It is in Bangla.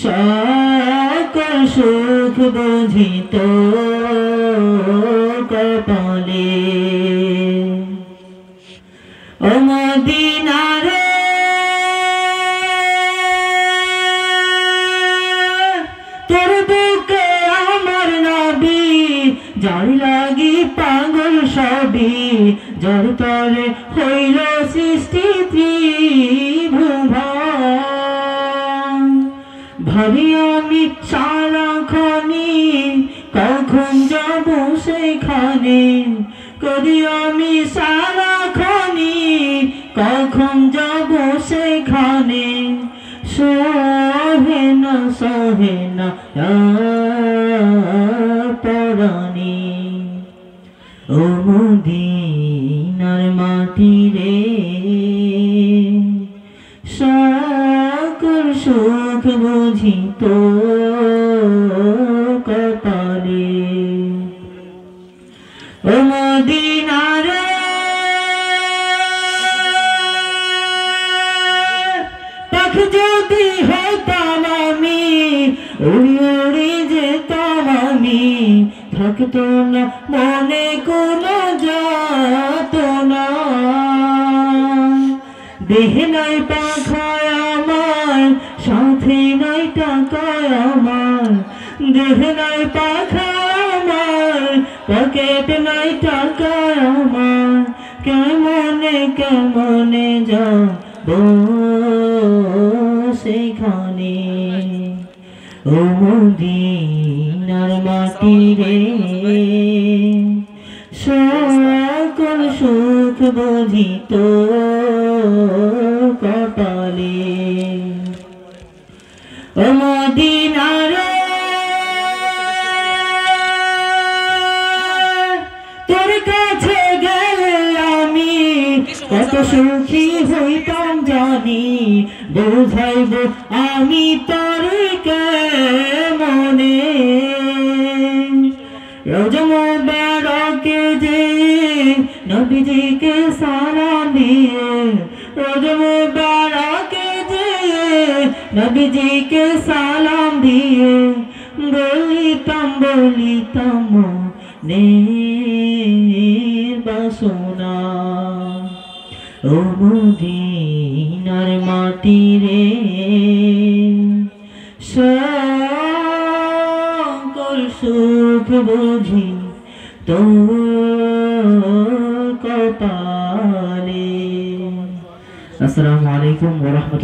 সকল সুখ বুঝিত কপালে ও মদিনারে তোর বুকে আমার নবী যার লাগি পাগল সবই যার তরে হইল সৃষ্টি ত্রিভুবন ভাবি আমি সারাক্ষণি কখন যাব সেখানে করি আমি সারাক্ষণি কখন যাব সেখানে সহে না পরানি ও মদিনার মাটি রে সকল সুখ বুঝিত কপালে ও মদিনারে পাখ যদি হতাম আমি উড়ি উড়ি যেতাম আমি থাকতো না মনে কোনো যাতনা দেহে নাই পাখায় আমার সাথে নাই টাকায় আমার দেহে নাই পাখায় আমার পকেট নাই টাকায় আমার কেমনে যাব সেখানে ও মদিনার মাটি রে সকল সুখ বুঝিত কপালে ও মদিনারে তোর কাছে গেলে আমি কত সুখী হইতাম জানি বুঝাইব আমি তোর মনে রোজ মোবারকে যে নবীজিকে সালাম দিয়ে রোজ মোবারকে যে নবীজিকে সালাম দিয়ে বলিতাম বাসনা ও মদিনার মাটি রে সকল সুখ বুঝি তোর কপালে। আসসালামু আলাইকুম ওয়া রাহমাতুল্লাহ।